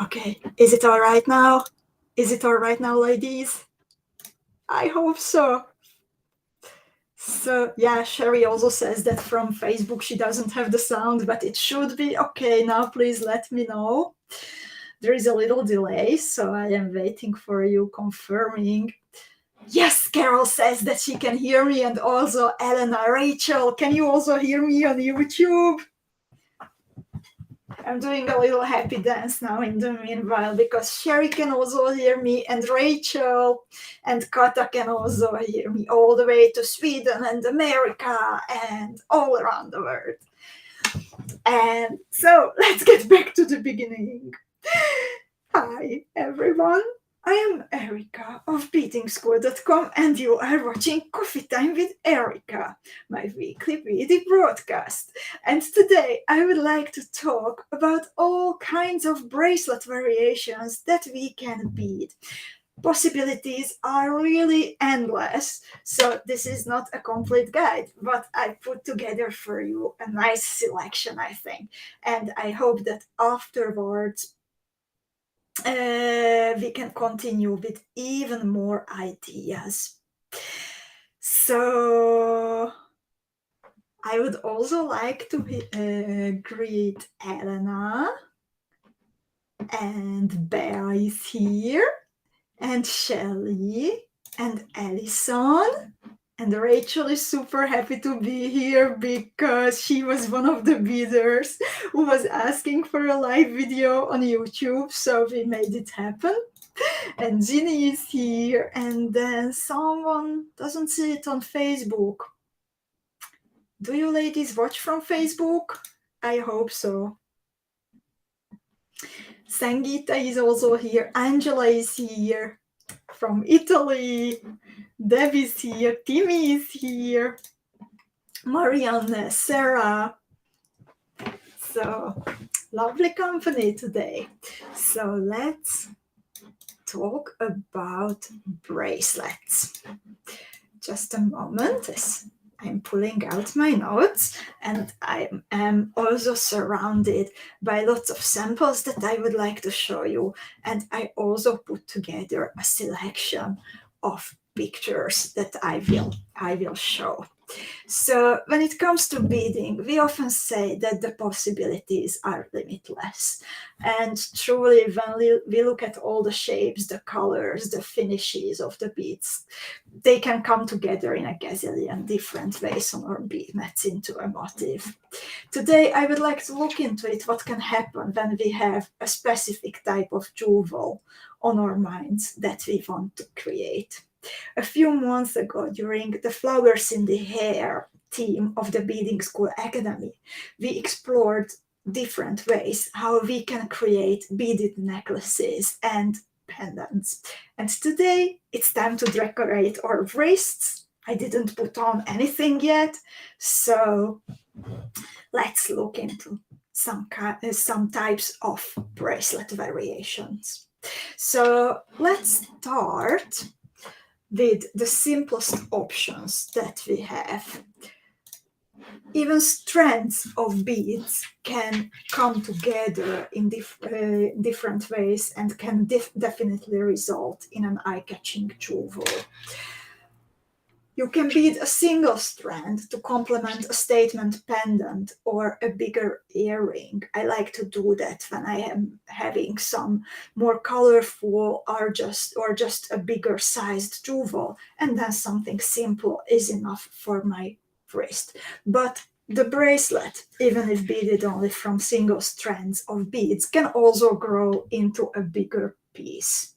Okay, is it all right now? Is it all right now, ladies? I hope so. So, yeah, Sherry also says that from Facebook she doesn't have the sound, but it should be okay now. Please let me know. There is a little delay, so I am waiting for you confirming. Yes, Carol says that she can hear me, and also Elena, Rachel, can you also hear me on YouTube? I'm doing a little happy dance now in the meanwhile because Sherry can also hear me, and Rachel and Kata can also hear me all the way to Sweden and America and all around the world. And so let's get back to the beginning. Hi, everyone. I am Erika of beadingschool.com, and you are watching Coffee Time with Erika, my weekly beaded broadcast. And today I would like to talk about all kinds of bracelet variations that we can bead. Possibilities are really endless, so this is not a complete guide, but I put together for you a nice selection, I think. And I hope that afterwards we can continue with even more ideas. So I would also like to greet Elena, and Bea is here, and Shelly, and Allison. And Rachel is super happy to be here because she was one of the bidders who was asking for a live video on YouTube, so we made it happen. And Ginny is here, and then someone doesn't see it on Facebook. Do you ladies watch from Facebook? I hope so. Sangita is also here. Angela is here from Italy. Deb is here. Timmy is here. Marianne, Sarah. So lovely company today. So let's talk about bracelets. Just a moment as I'm pulling out my notes, and I am also surrounded by lots of samples that I would like to show you, and I also put together a selection of pictures that I will show. So when it comes to beading, we often say that the possibilities are limitless. And truly, when we look at all the shapes, the colors, the finishes of the beads, they can come together in a gazillion different ways on our bead mats into a motif. Today, I would like to look into it, what can happen when we have a specific type of jewel on our minds that we want to create. A few months ago, during the Flowers in the Hair team of the Beading School Academy, we explored different ways how we can create beaded necklaces and pendants. And today it's time to decorate our wrists. I didn't put on anything yet, so let's look into some types of bracelet variations. So let's start with the simplest options that we have. Even strands of beads can come together in different ways and can definitely result in an eye-catching jewel. You can bead a single strand to complement a statement pendant or a bigger earring. I like to do that when I am having some more colorful or just a bigger sized jewel, and then something simple is enough for my wrist. But the bracelet, even if beaded only from single strands of beads, can also grow into a bigger piece.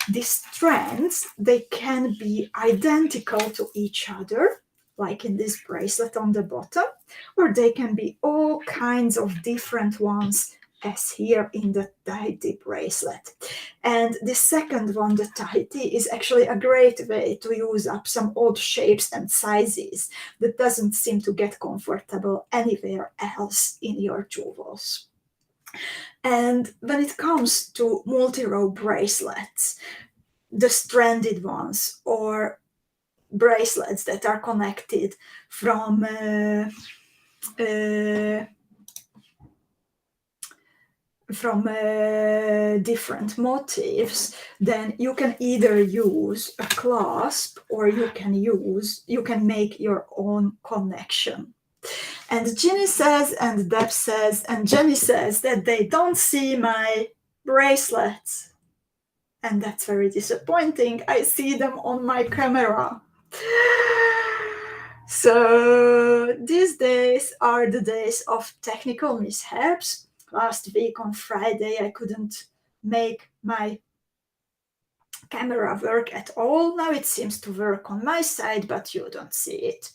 These strands, they can be identical to each other, like in this bracelet on the bottom, or they can be all kinds of different ones, as here in the Tahiti bracelet. And the second one, the Tahiti, is actually a great way to use up some odd shapes and sizes that doesn't seem to get comfortable anywhere else in your jewels. And when it comes to multi-row bracelets, the stranded ones or bracelets that are connected from different motifs, then you can either use a clasp or you can make your own connection. And Ginny says, and Deb says, and Jenny says that they don't see my bracelets. And that's very disappointing. I see them on my camera. So these days are the days of technical mishaps. Last week on Friday, I couldn't make my camera work at all. Now it seems to work on my side, but you don't see it.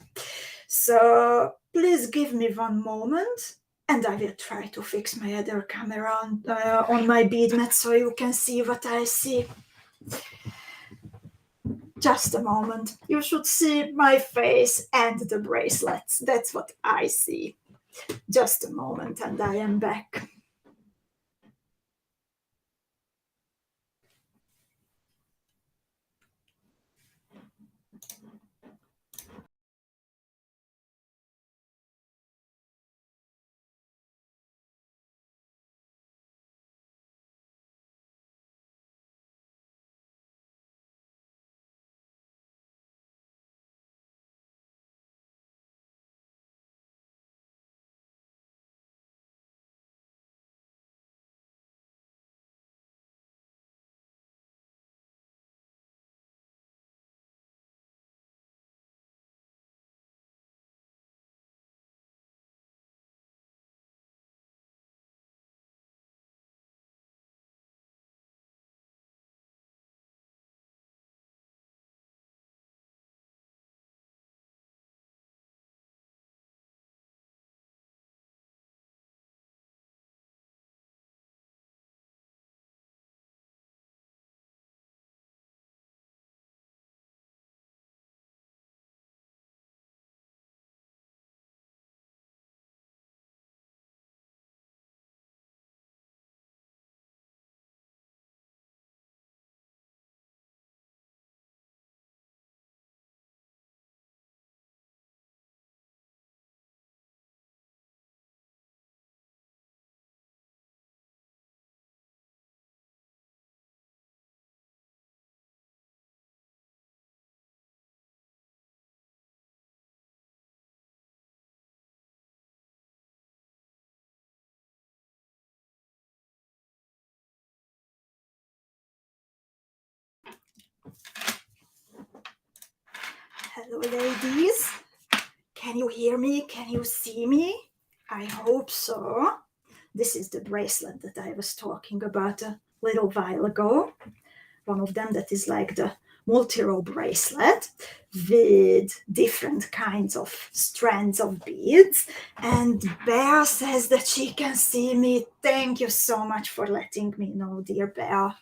So please give me one moment and I will try to fix my other camera on my bead mat so you can see what I see. Just a moment. You should see my face and the bracelets. That's what I see. Just a moment and I am back. Hello, ladies. Can you hear me? Can you see me? I hope so. This is the bracelet that I was talking about a little while ago. One of them that is like the multi-row bracelet with different kinds of strands of beads. And Bea says that she can see me. Thank you so much for letting me know, dear Bea.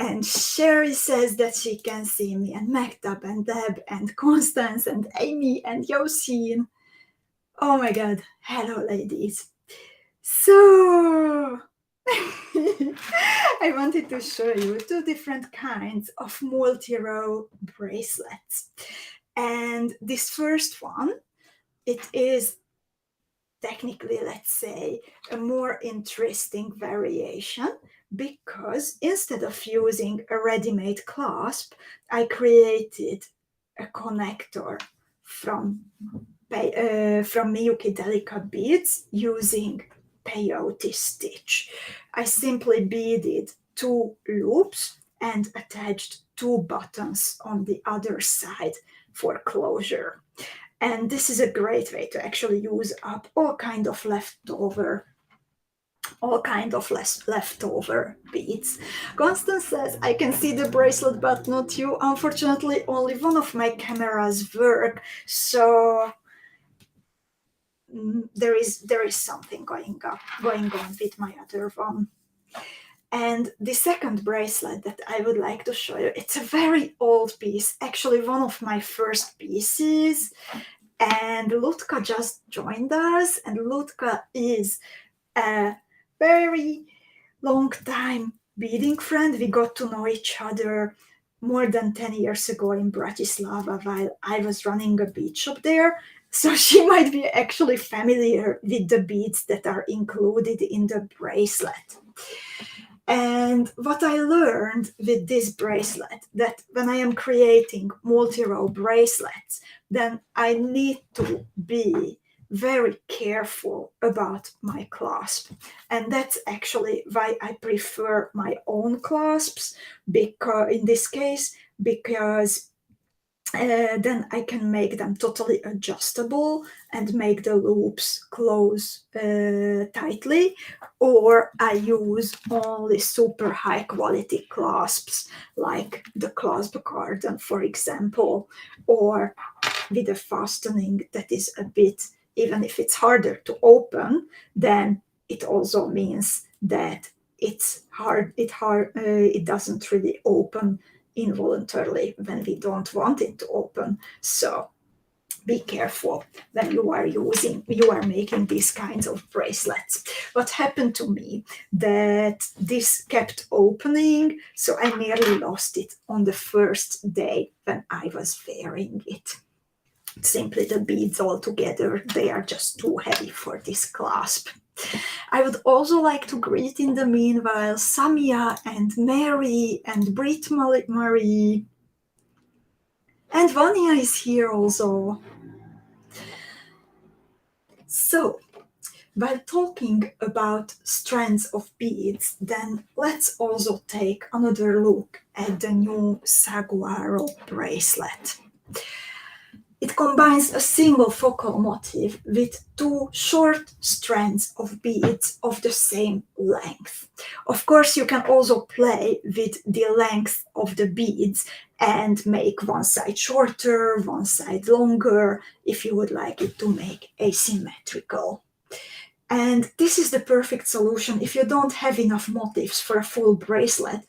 And Sherry says that she can see me, and Mektub and Deb and Constance and Amy and Yosin. Oh my God. Hello, ladies. So I wanted to show you two different kinds of multi-row bracelets. And this first one, it is technically, let's say, a more interesting variation because instead of using a ready-made clasp, I created a connector from Miyuki Delicate Beads using peyote stitch. I simply beaded 2 loops and attached 2 buttons on the other side for closure. And this is a great way to actually use up all kind of leftover beads. Constance says, I can see the bracelet, but not you. Unfortunately, only one of my cameras work, so there is something going on with my other one. And the second bracelet that I would like to show you, it's a very old piece, actually one of my first pieces. And Lutka just joined us, and Lutka is a very long time beading friend. We got to know each other more than 10 years ago in Bratislava while I was running a bead shop there. So she might be actually familiar with the beads that are included in the bracelet. And what I learned with this bracelet, that when I am creating multi-row bracelets, then I need to be very careful about my clasp. And that's actually why I prefer my own clasps, because in this case, because then I can make them totally adjustable and make the loops close tightly, or I use only super high quality clasps like the clasp cardan, for example, or with a fastening that is a bit, even if it's harder to open, then it also means that it doesn't really open involuntarily when we don't want it to open. So be careful when you are making these kinds of bracelets. What happened to me, that this kept opening, so I nearly lost it on the first day when I was wearing it. Simply the beads all together, they are just too heavy for this clasp. I would also like to greet in the meanwhile Samia and Mary and Brit Marie. And Vanya is here also. So, while talking about strands of beads, then let's also take another look at the new saguaro bracelet. It combines a single focal motif with two short strands of beads of the same length. Of course, you can also play with the length of the beads and make one side shorter, one side longer, if you would like it to make asymmetrical. And this is the perfect solution if you don't have enough motifs for a full bracelet,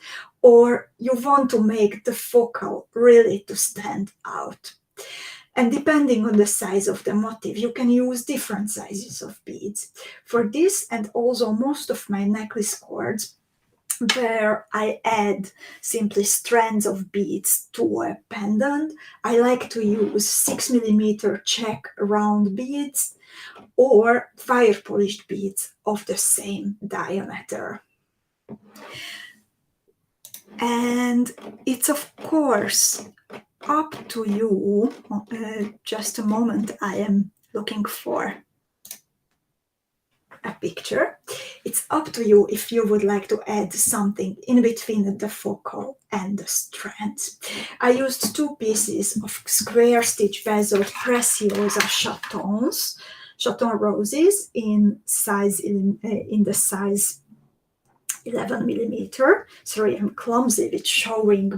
or you want to make the focal really to stand out. And depending on the size of the motif, you can use different sizes of beads. For this and also most of my necklace cords, where I add simply strands of beads to a pendant, I like to use 6mm check round beads or fire polished beads of the same diameter. And it's of course up to you. Just a moment, I am looking for a picture. It's up to you if you would like to add something in between the focal and the strands. I used 2 pieces of square stitch bezel Preciosa chaton roses in the size 11mm. Sorry, I'm clumsy with showing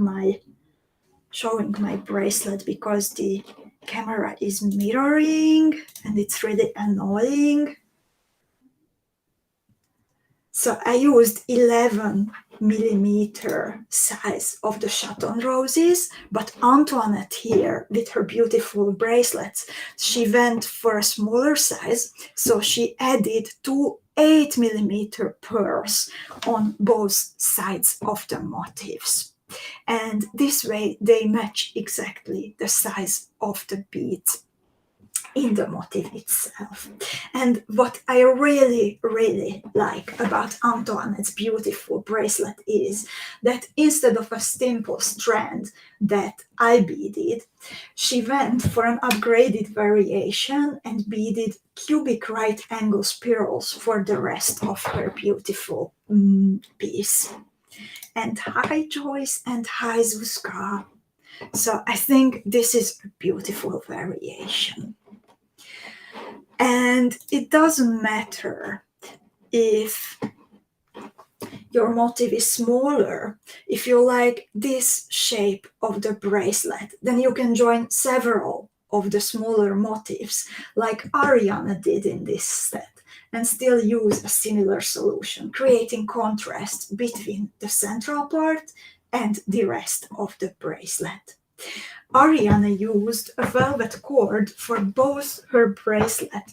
my bracelet because the camera is mirroring and it's really annoying. So I used 11mm size of the chaton roses, but Antoinette here with her beautiful bracelets, she went for a smaller size, so she added 2 8mm pearls on both sides of the motifs. And this way they match exactly the size of the beads in the motif itself. And what I really, really like about Antoinette's beautiful bracelet is that instead of a simple strand that I beaded, she went for an upgraded variation and beaded cubic right angle spirals for the rest of her beautiful piece. And hi Joyce and hi Zuzka. So I think this is a beautiful variation. And it doesn't matter if your motif is smaller. If you like this shape of the bracelet, then you can join several of the smaller motifs like Ariana did in this set and still use a similar solution, creating contrast between the central part and the rest of the bracelet. Ariana used a velvet cord for both her bracelet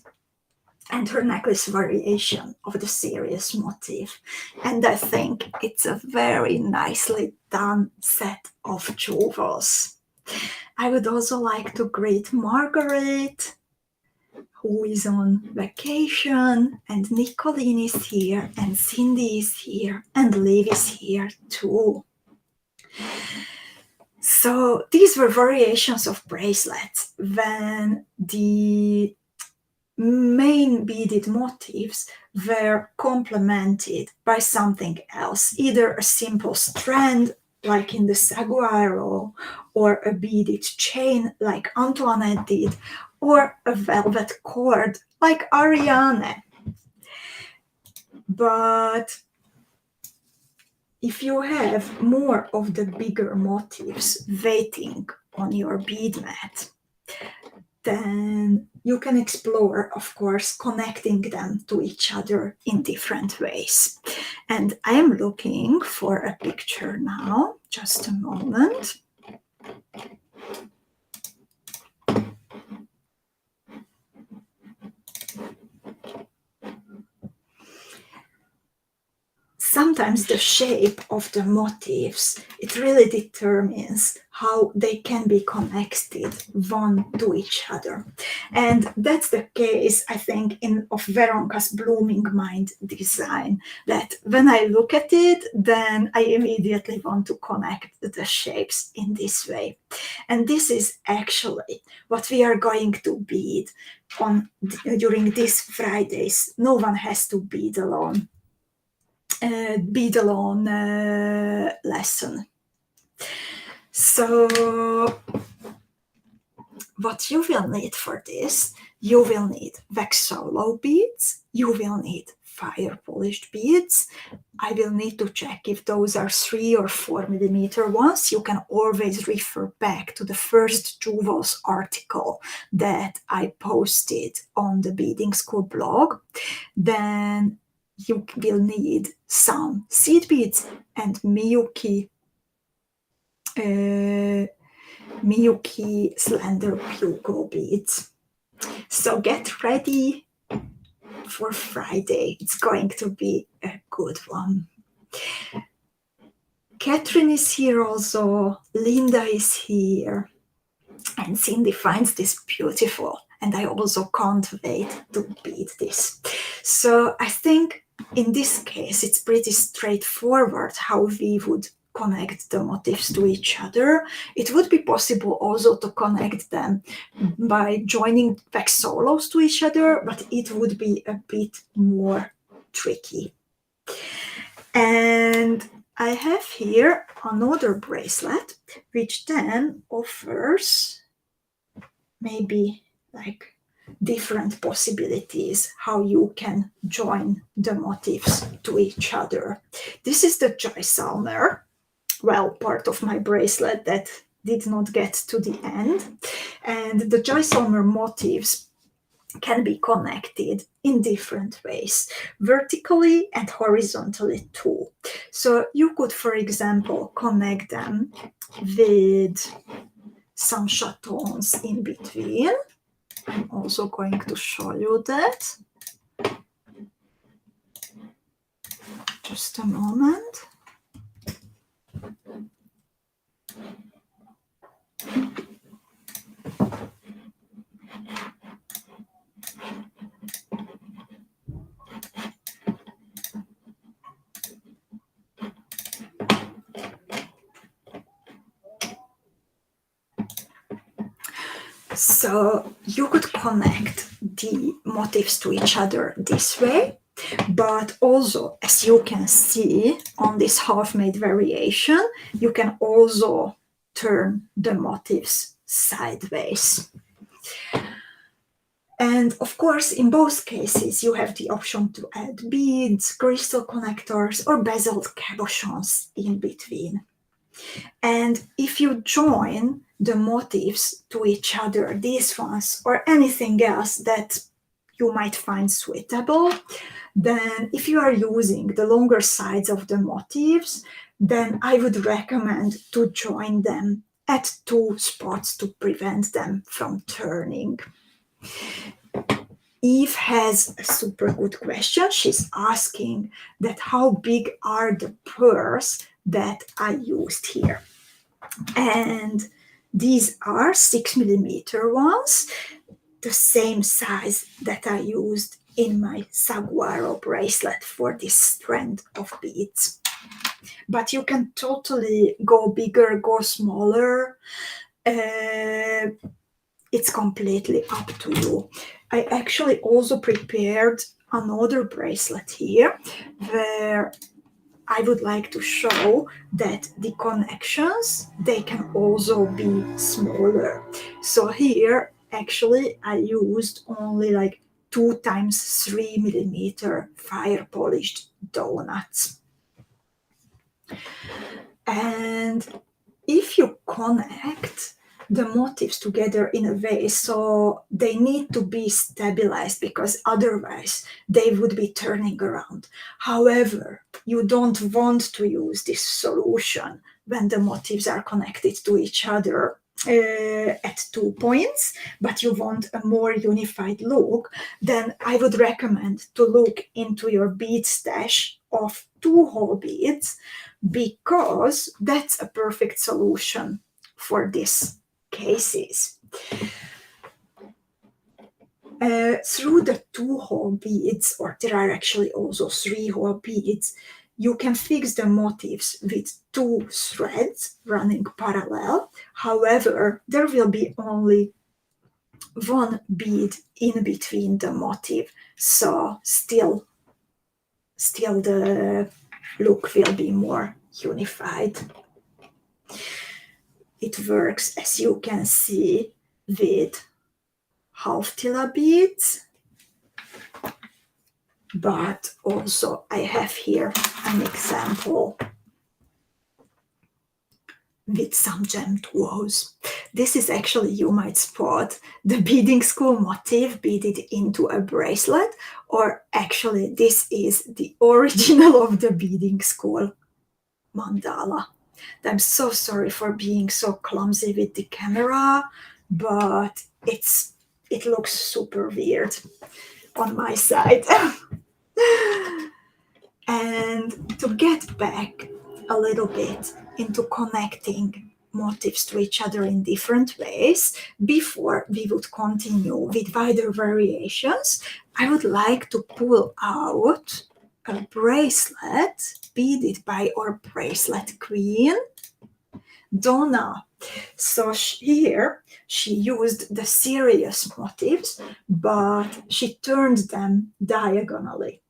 and her necklace variation of the serious motif. And I think it's a very nicely done set of jewels. I would also like to greet Margaret. who is on vacation, and Nicolene is here, and Cindy is here, and Liv is here too. So these were variations of bracelets when the main beaded motifs were complemented by something else, either a simple strand like in the saguaro, or a beaded chain like Antoinette did, or a velvet cord like Ariane. But if you have more of the bigger motifs waiting on your bead mat, then you can explore, of course, connecting them to each other in different ways. And I am looking for a picture now, just a moment. Sometimes the shape of the motifs, it really determines how they can be connected one to each other. And that's the case, I think, of Veronika's Blooming Mind design, that when I look at it, then I immediately want to connect the shapes in this way. And this is actually what we are going to bead on during these Fridays. No one has to bead alone. Lesson. So what you will need for this, you will need wax solo beads, you will need fire polished beads. I will need to check if those are 3 or 4 millimeter ones. You can always refer back to the first Jewels article that I posted on the Beading School blog. Then you will need some seed beads and Miyuki slender bugle beads. So get ready for Friday. It's going to be a good one. Catherine is here also. Linda is here. And Cindy finds this beautiful. And I also can't wait to bead this. So I think in this case, it's pretty straightforward how we would connect the motifs to each other. It would be possible also to connect them by joining wax solos to each other, but it would be a bit more tricky. And I have here another bracelet, which then offers maybe like different possibilities how you can join the motifs to each other. This is the J-Salmer, well, part of my bracelet that did not get to the end. And the J-Salmer motifs can be connected in different ways, vertically and horizontally too. So you could, for example, connect them with some chatons in between. I'm also going to show you that. Just a moment. So you could connect the motifs to each other this way, but also, as you can see on this half-made variation, you can also turn the motifs sideways. And of course, in both cases, you have the option to add beads, crystal connectors, or bezeled cabochons in between. And if you join the motifs to each other, these ones, or anything else that you might find suitable, then if you are using the longer sides of the motifs, then I would recommend to join them at 2 spots to prevent them from turning. Eve has a super good question. She's asking that how big are the pearls that I used here? And these are 6 millimeter ones. the same size that I used in my saguaro bracelet for this strand of beads. But you can totally go bigger, go smaller. It's completely up to you. I actually also prepared another bracelet here where I would like to show that the connections, they can also be smaller. So here, actually, I used only like 2 times 3 millimeter fire polished donuts. And if you connect the motifs together in a way so they need to be stabilized, because otherwise they would be turning around. However, you don't want to use this solution when the motifs are connected to each other at 2 points, but you want a more unified look, then I would recommend to look into your bead stash of 2-hole beads, because that's a perfect solution for these cases. Through the 2-hole beads, or there are actually also 3-hole beads, you can fix the motifs with 2 threads running parallel. However, there will be only 1 bead in between the motif, so still the look will be more unified. It works, as you can see, with half tilla beads, but also I have here an example with some gemmed woes. This is actually, you might spot, the beading school motif beaded into a bracelet, or actually this is the original of the beading school mandala. I'm so sorry for being so clumsy with the camera, but it looks super weird on my side. And to get back a little bit into connecting motifs to each other in different ways, before we would continue with wider variations, I would like to pull out a bracelet beaded by our bracelet queen, Donna. So here she used the serious motifs, but she turned them diagonally.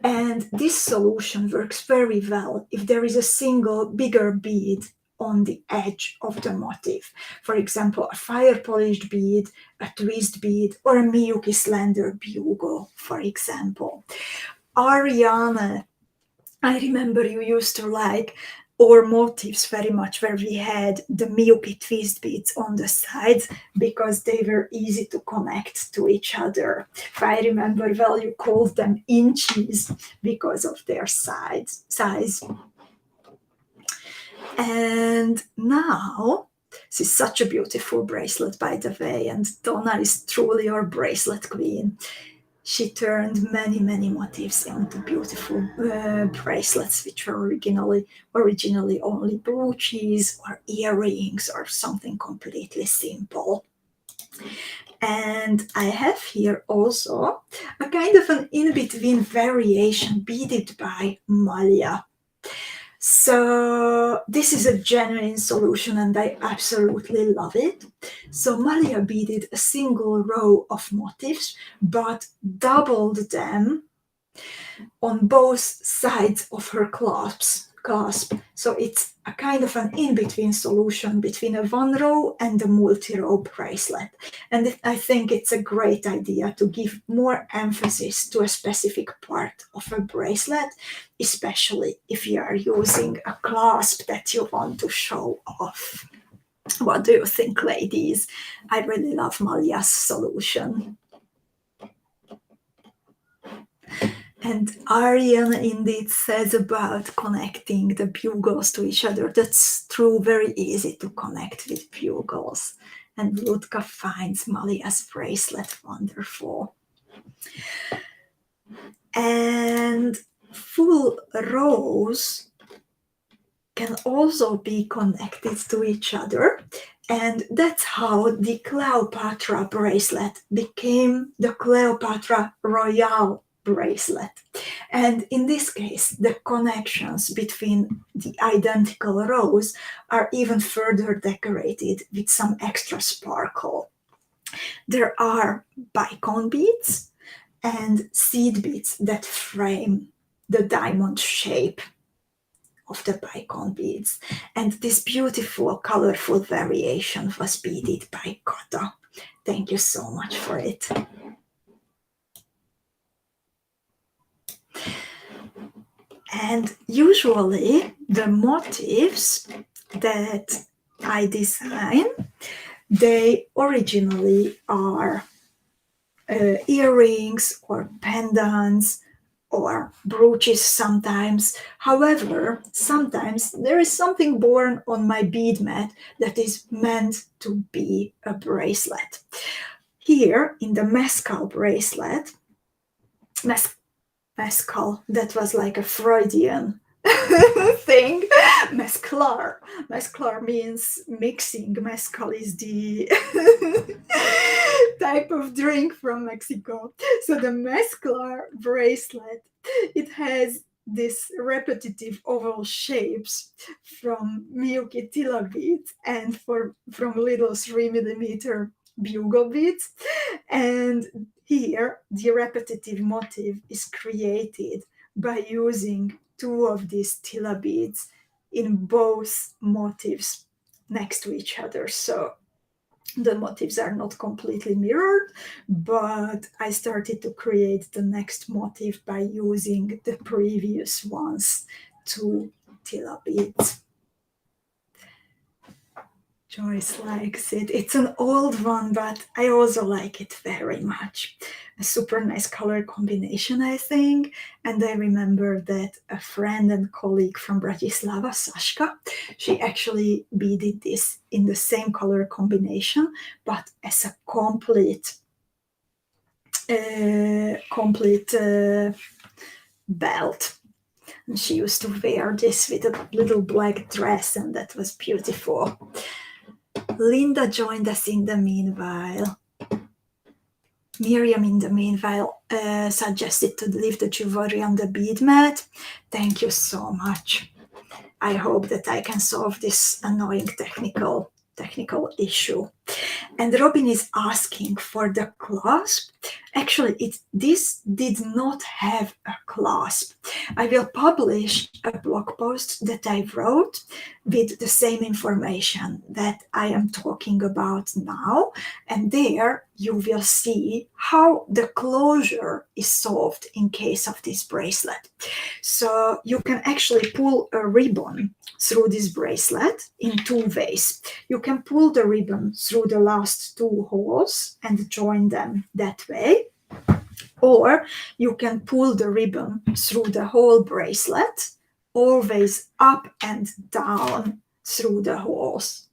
And this solution works very well if there is a single bigger bead on the edge of the motif. For example, a fire polished bead, a twist bead, or a Miyuki slender bugle, for example. Ariane, I remember you used to like our motifs very much, where we had the Miyuki twist beads on the sides because they were easy to connect to each other. If I remember well, you called them inches because of their size. And now, this is such a beautiful bracelet, by the way, and Donna is truly our bracelet queen. She turned many, many motifs into beautiful bracelets, which were originally only brooches or earrings or something completely simple. And I have here also a kind of an in-between variation beaded by Malia. So this is a genuine solution and I absolutely love it. So Malia beaded a single row of motifs, but doubled them on both sides of her clasp. So it's a kind of an in-between solution between a 1-row and a multi-row bracelet. And I think it's a great idea to give more emphasis to a specific part of a bracelet, especially if you are using a clasp that you want to show off. What do you think, ladies? I really love Malia's solution. And Ariane indeed says about connecting the bugles to each other. That's true, very easy to connect with bugles. And Ludka finds Malia's bracelet wonderful. And full rows can also be connected to each other. And that's how the Cleopatra bracelet became the Cleopatra Royal bracelet. And in this case, the connections between the identical rows are even further decorated with some extra sparkle. There are bicone beads and seed beads that frame the diamond shape of the bicone beads. And this beautiful, colorful variation was beaded by Kata. Thank you so much for it. And usually the motifs that I design, they originally are earrings or pendants or brooches sometimes. However, sometimes there is something born on my bead mat that is meant to be a bracelet. Here in the mescal bracelet, mescal, that was like a Freudian thing. Mesclar means mixing. Mezcal is the type of drink from Mexico. So the mesclar bracelet, it has this repetitive oval shapes from milky tilla beads and from little 3mm bugle beads. And here the repetitive motif is created by using two of these tilla beads in both motifs next to each other. So the motifs are not completely mirrored, but I started to create the next motif by using the previous ones, two tilla beads. Joyce likes it. It's an old one, but I also like it very much. A super nice color combination, I think. And I remember that a friend and colleague from Bratislava, Sashka, she actually beaded this in the same color combination, but as a complete belt. And she used to wear this with a little black dress, and that was beautiful. Linda joined us in the meanwhile. Miriam, in the meanwhile, suggested to leave the jewelry on the bead mat. Thank you so much. I hope that I can solve this annoying technical issue. And Robin is asking for the clasp. Actually, this did not have a clasp. I will publish a blog post that I wrote with the same information that I am talking about now. And there you will see how the closure is solved in case of this bracelet. So you can actually pull a ribbon through this bracelet in two ways. You can pull the ribbon through the last two holes and join them that way, or you can pull the ribbon through the whole bracelet, always up and down through the holes.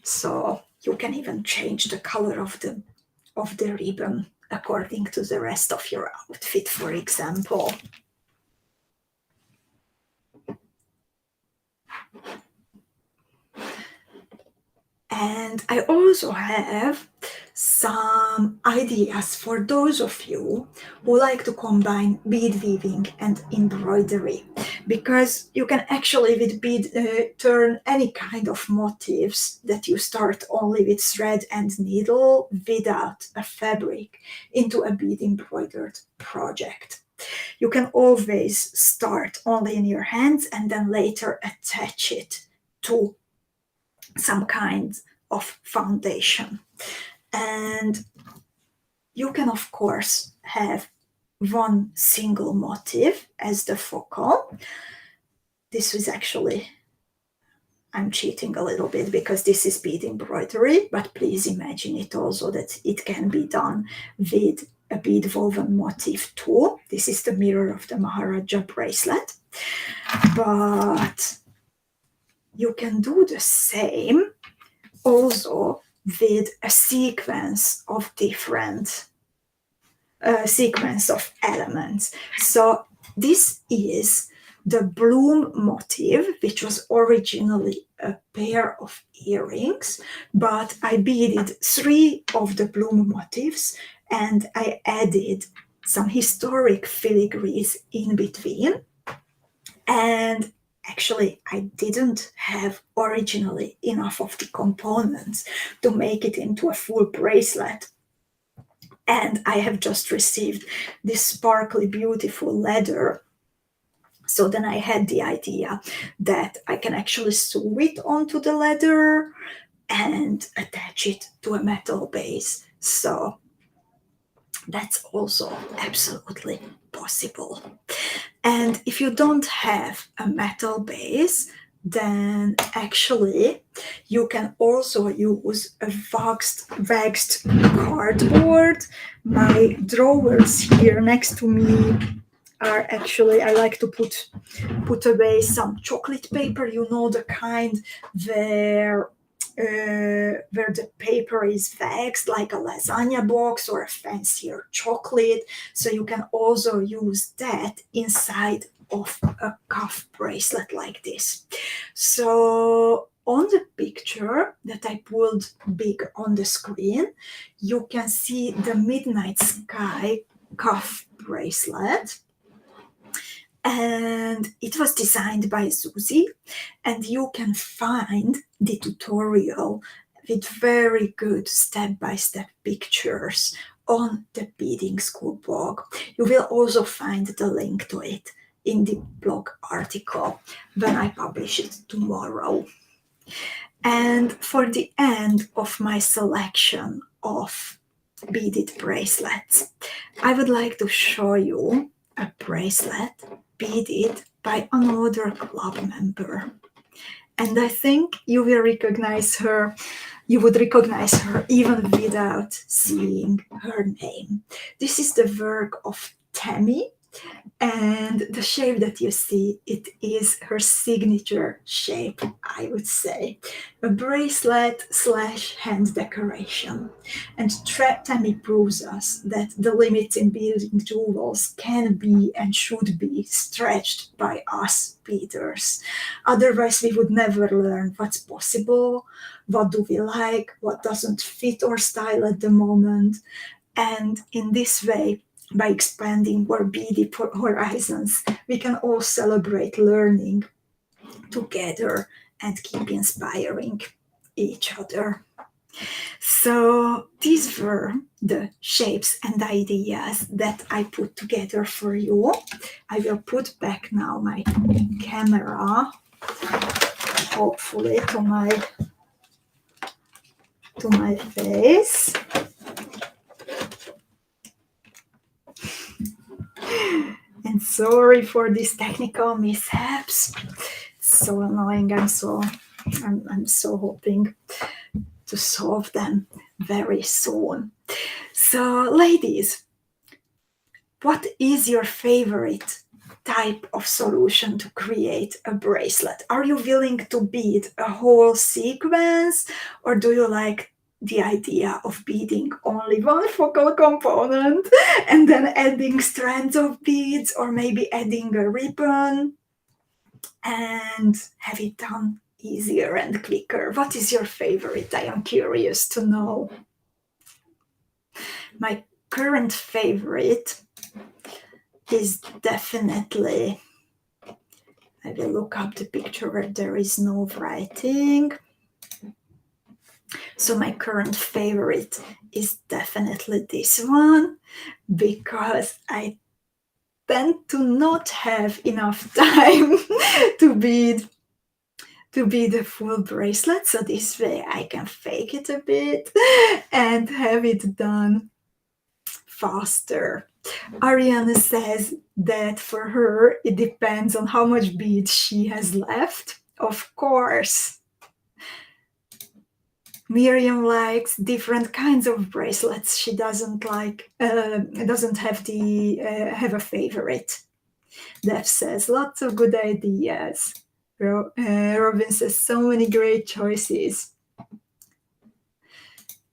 So you can even change the color of the ribbon according to the rest of your outfit, for example. And I also have some ideas for those of you who like to combine bead weaving and embroidery, because you can actually with bead turn any kind of motifs that you start only with thread and needle without a fabric into a bead embroidered project. You can always start only in your hands and then later attach it to some kind of foundation. And you can, of course, have one single motif as the focal. This is actually, I'm cheating a little bit because this is bead embroidery, but please imagine it also that it can be done with a bead woven motif too. This is the mirror of the Maharaja bracelet. But you can do the same also with a sequence of different sequence of elements. So this is the bloom motif, which was originally a pair of earrings, but I beaded 3 of the bloom motifs and I added some historic filigrees in between. And actually, I didn't have originally enough of the components to make it into a full bracelet. And I have just received this sparkly, beautiful leather. So then I had the idea that I can actually sew it onto the leather and attach it to a metal base. So that's also absolutely possible. And if you don't have a metal base, then actually you can also use a waxed cardboard. My drawers here next to me are actually, I like to put away some chocolate paper, you know, the kind where the paper is waxed like a lasagna box or a fancier chocolate. So you can also use that inside of a cuff bracelet like this. So on the picture that I pulled big on the screen, you can see the Midnight Sky cuff bracelet. And it was designed by Susie, and you can find the tutorial with very good step-by-step pictures on the Beading School blog. You will also find the link to it in the blog article when I publish it tomorrow. And for the end of my selection of beaded bracelets, I would like to show you a bracelet beaded by another club member. And I think you will recognize her. You would recognize her even without seeing her name. This is the work of Tammy, and the shape that you see, it is her signature shape, I would say. A bracelet / hand decoration. And Tammy proves us that the limits in beading jewels can be and should be stretched by us beaders. Otherwise, we would never learn what's possible, what do we like, what doesn't fit our style at the moment. And in this way, by expanding our beady horizons, we can all celebrate learning together and keep inspiring each other. So these were the shapes and ideas that I put together for you. I will put back now my camera, hopefully to my face. And sorry for these technical mishaps. It's so annoying. I'm so hoping to solve them very soon. So, ladies, what is your favorite type of solution to create a bracelet? Are you willing to bead a whole sequence, or do you like the idea of beading only one focal component and then adding strands of beads, or maybe adding a ribbon and have it done easier and quicker? What is your favorite? I am curious to know. My current favorite is definitely, I will look up the picture where there is no writing. So my current favorite is definitely this one, because I tend to not have enough time to bead a full bracelet. So this way I can fake it a bit and have it done faster. Ariana says that for her, it depends on how much bead she has left. Of course. Miriam likes different kinds of bracelets. She doesn't like, doesn't have a favorite. Dev says lots of good ideas. Robin says so many great choices.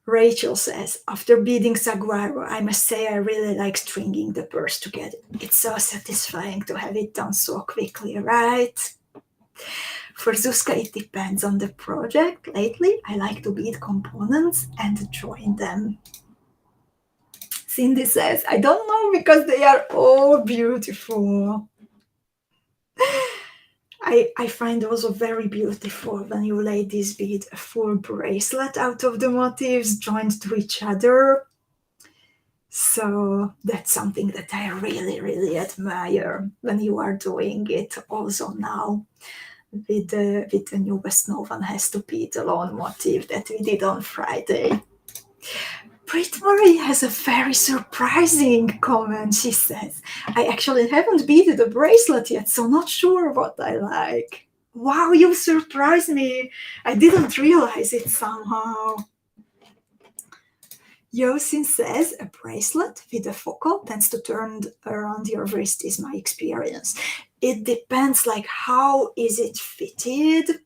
Rachel says, after beading saguaro, I must say I really like stringing the pearls together. It's so satisfying to have it done so quickly, right? For Zuzka, it depends on the project. Lately, I like to bead components and join them. Cindy says, I don't know because they are all beautiful. I find also very beautiful when you ladies bead a full bracelet out of the motifs joined to each other. So that's something that I really, really admire when you are doing it also now with the newest No One Has to Bead Alone motif that we did on Friday. Brit Marie has a very surprising comment. She says, I actually haven't beaded a bracelet yet, so not sure what I like. Wow, you surprised me. I didn't realize it somehow. Yosin says, a bracelet with a focal tends to turn around your wrist is my experience. It depends, like, how is it fitted?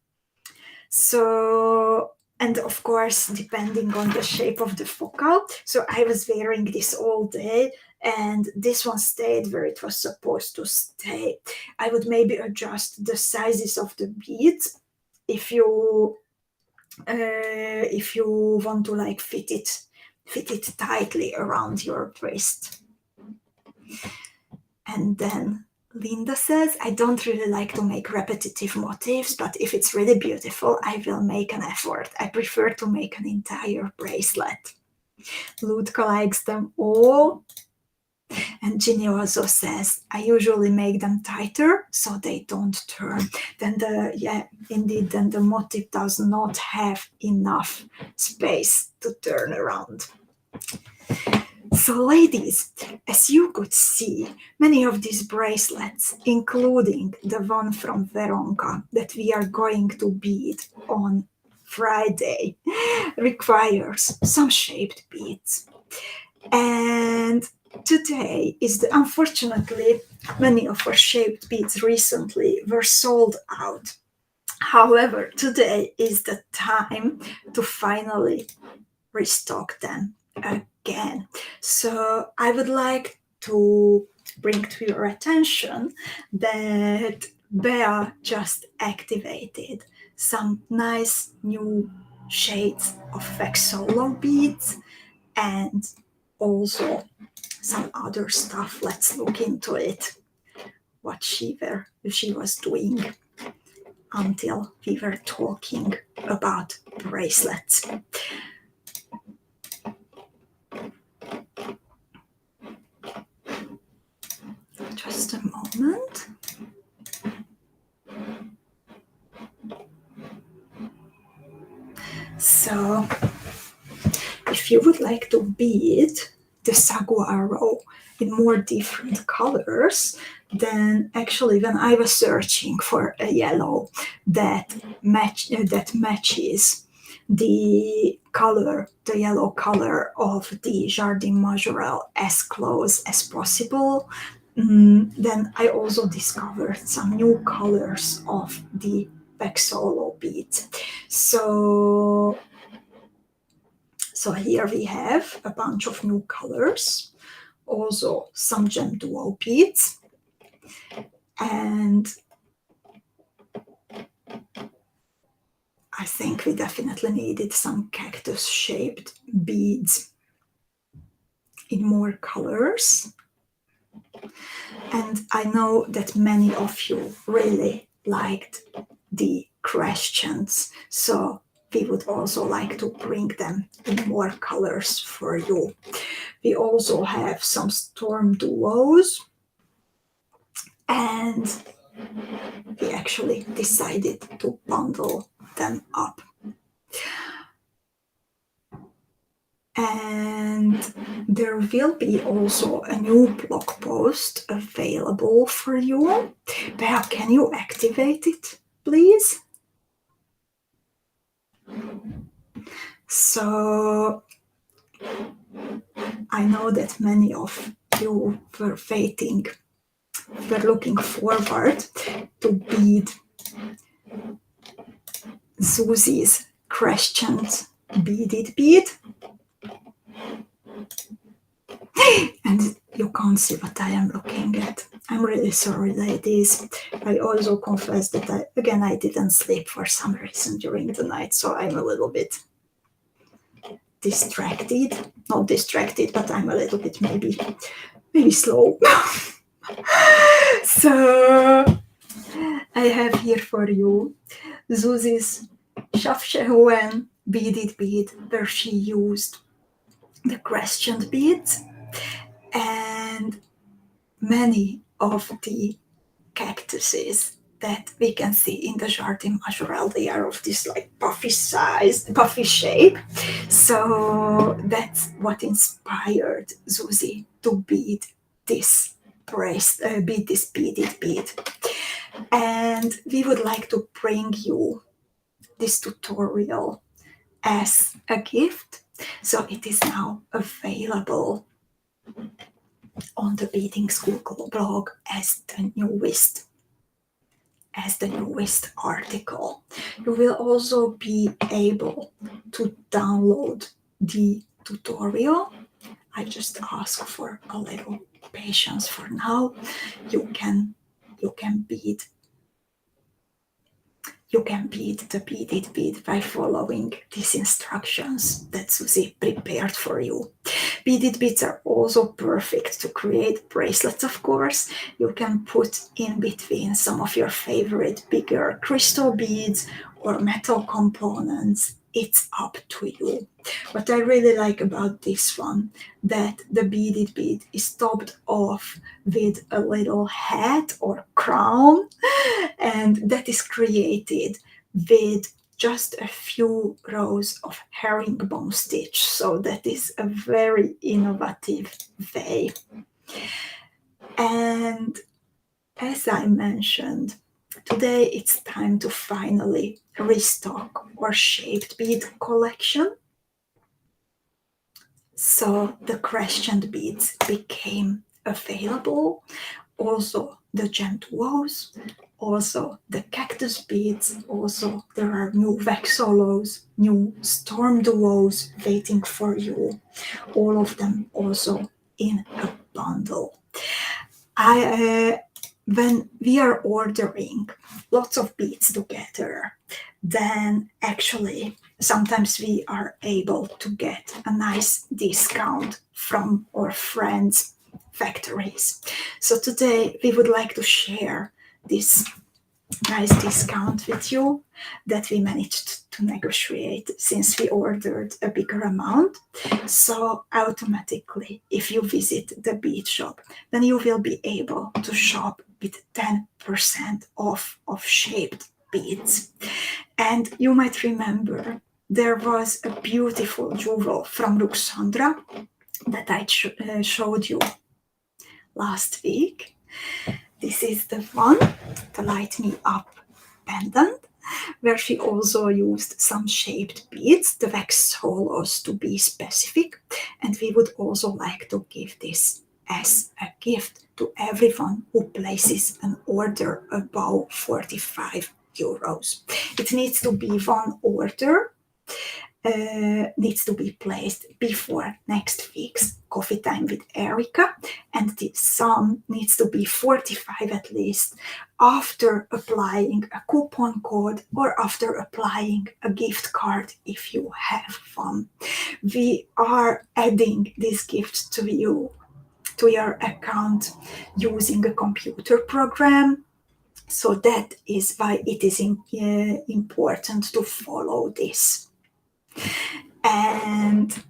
So, and of course, depending on the shape of the focal. So I was wearing this all day, and this one stayed where it was supposed to stay. I would maybe adjust the sizes of the beads if you want to like fit it tightly around your wrist. And then Linda says, I don't really like to make repetitive motifs, but if it's really beautiful, I will make an effort. I prefer to make an entire bracelet. Ludka likes them all. And Ginny also says, I usually make them tighter so they don't turn. Then then the motif does not have enough space to turn around. So ladies, as you could see, many of these bracelets, including the one from Veronka that we are going to bead on Friday, requires some shaped beads. And today is unfortunately, many of our shaped beads recently were sold out. However, today is the time to finally restock them again. So I would like to bring to your attention that Bea just activated some nice new shades of Vexolo beads and also some other stuff. Let's look into it, what she was doing until we were talking about bracelets. Just a moment. So, if you would like to bead the saguaro in more different colors, then actually when I was searching for a yellow that matches the yellow color of the Jardin Majorelle as close as possible, then I also discovered some new colors of the Vexolo beads. So here we have a bunch of new colors, also some gem duo beads, and I think we definitely needed some cactus shaped beads in more colors. And I know that many of you really liked the crescents, so we would also like to bring them in more colors for you. We also have some storm duos, and we actually decided to bundle them up. And there will be also a new blog post available for you. Bea, can you activate it, please? So I know that many of you were looking forward to bead Susie's crescent beaded bead. And you can't see what I am looking at. I'm really sorry, ladies. I also confess that I didn't sleep for some reason during the night, so I'm a little bit distracted. Not distracted, but I'm a little bit maybe slow. So I have here for you Susie's 𝐻𝐿𝐿 beaded bead, where she used the crescent beads and many of the cactuses that we can see in the Jardin Majorelle. They are of this like puffy size, puffy shape. So that's what inspired Susie to bead this beaded bead. And we would like to bring you this tutorial as a gift. So it is now available on the Beading School blog as the newest article. You will also be able to download the tutorial. I just ask for a little patience for now. You can bead the beaded bead by following these instructions that Susie prepared for you. Beaded beads are also perfect to create bracelets, of course. You can put in between some of your favorite bigger crystal beads or metal components. It's up to you. What I really like about this one, that the beaded bead is topped off with a little hat or crown, and that is created with just a few rows of herringbone stitch. So that is a very innovative way. And as I mentioned, today it's time to finally restock our shaped bead collection. So the crescent beads became available, also the gemmed woes, also the cactus beads, also there are new wax solos, new storm duos waiting for you, all of them also in a bundle. When we are ordering lots of beads together, then actually sometimes we are able to get a nice discount from our friends' factories. So today we would like to share this nice discount with you that we managed to negotiate since we ordered a bigger amount. So automatically, if you visit the bead shop, then you will be able to shop with 10% off of shaped beads. And you might remember there was a beautiful jewel from Ruxandra that I showed you last week. This is the one, the Light Me Up pendant, where she also used some shaped beads, the wax solos to be specific. And we would also like to give this as a gift to everyone who places an order above 45 euros. It needs to be one order, needs to be placed before next week's coffee time with Erika, and the sum needs to be 45 at least after applying a coupon code or after applying a gift card if you have one. We are adding these gifts to you, to your account, using a computer program. So that is why it is important to follow this. And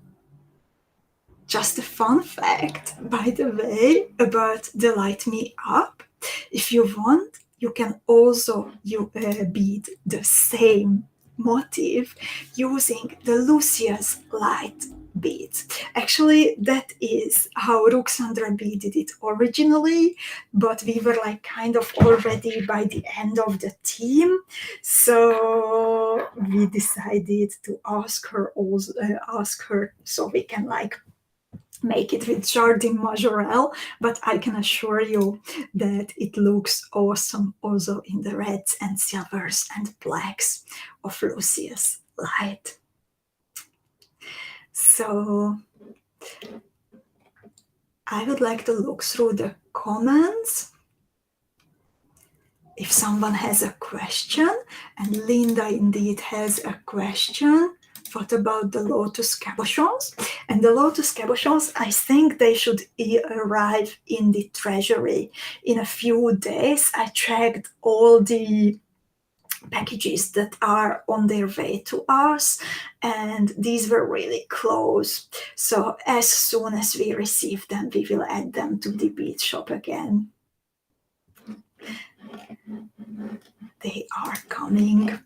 just a fun fact, by the way, about the Light Me Up. If you want, you can also bead the same motif using the Lucia's light beads. Actually, that is how Ruxandra beaded it originally, but we were like kind of already by the end of the team, so we decided to ask her so we can like make it with Jardin Majorelle, but I can assure you that it looks awesome also in the reds and silvers and blacks of Lucia's light. So I would like to look through the comments if someone has a question, and Linda indeed has a question. What about the lotus cabochons? And the lotus cabochons, I think they should arrive in the treasury in a few days. I checked all the packages that are on their way to us, and these were really close. So as soon as we receive them, we will add them to the bead shop again. They are coming.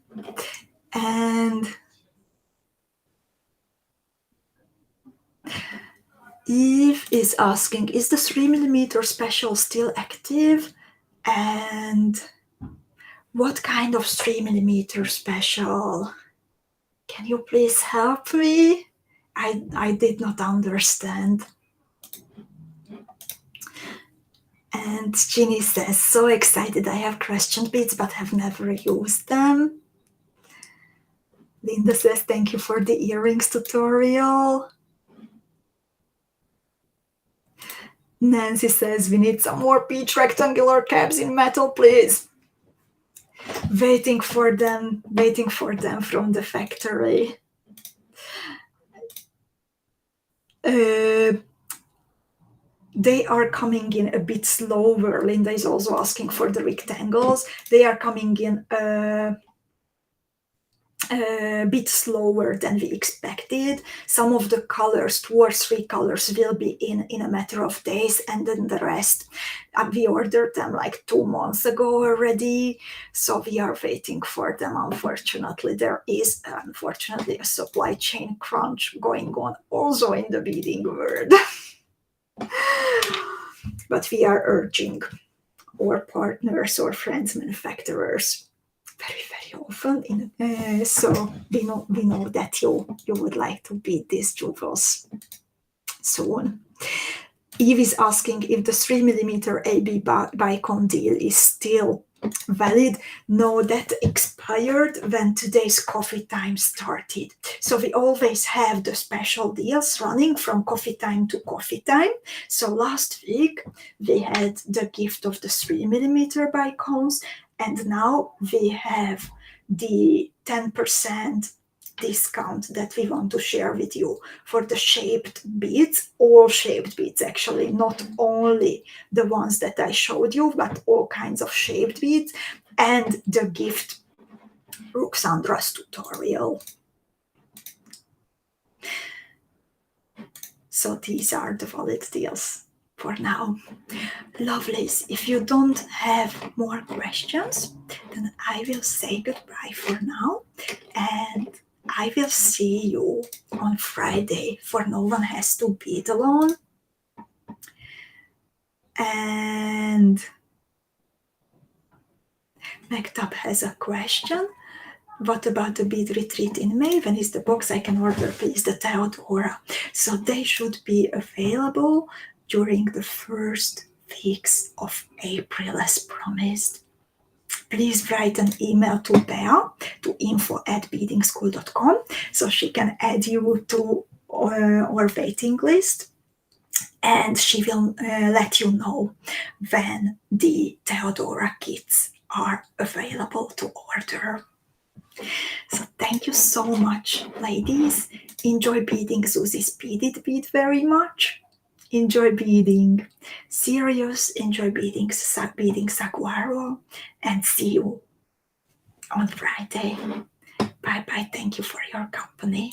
And Eve is asking, is the 3mm special still active? And what kind of 3mm special? Can you please help me? I did not understand. And Ginny says, so excited, I have questioned beads but have never used them. Linda says, thank you for the earrings tutorial. Nancy says, we need some more peach rectangular caps in metal, please. Waiting for them from the factory. They are coming in a bit slower. Linda is also asking for the rectangles. They are coming in a bit slower than we expected. Some of the colors, 2 or 3 colors, will be in a matter of days, and then the rest, we ordered them like 2 months ago already, so we are waiting for them. Unfortunately, there is unfortunately a supply chain crunch going on also in the beading world. But we are urging our partners or friends manufacturers very often, so we know that you would like to beat these jewels soon. Eve is asking if the 3mm AB Bicon deal is still valid. No, that expired when today's coffee time started. So we always have the special deals running from coffee time to coffee time. So last week we had the gift of the 3mm Bicons, and now we have the 10% discount that we want to share with you for the shaped beads, all shaped beads actually, not only the ones that I showed you, but all kinds of shaped beads, and the gift Ruxandra's tutorial. So these are the valid deals for now. Lovelies, if you don't have more questions, then I will say goodbye for now, and I will see you on Friday, for no one has to bead alone. And Mektub has a question. What about the bead retreat in May? When is the box I can order, please? The Theodora. So they should be available during the first weeks of April as promised. Please write an email to Bea to info@beadingschool.com so she can add you to our waiting list, and she will let you know when the Theodora kits are available to order. So thank you so much, ladies. Enjoy beading Susie's beaded bead very much. Enjoy beading Sirius, enjoy beading Saguaro, and see you on Friday. Bye bye. Thank you for your company.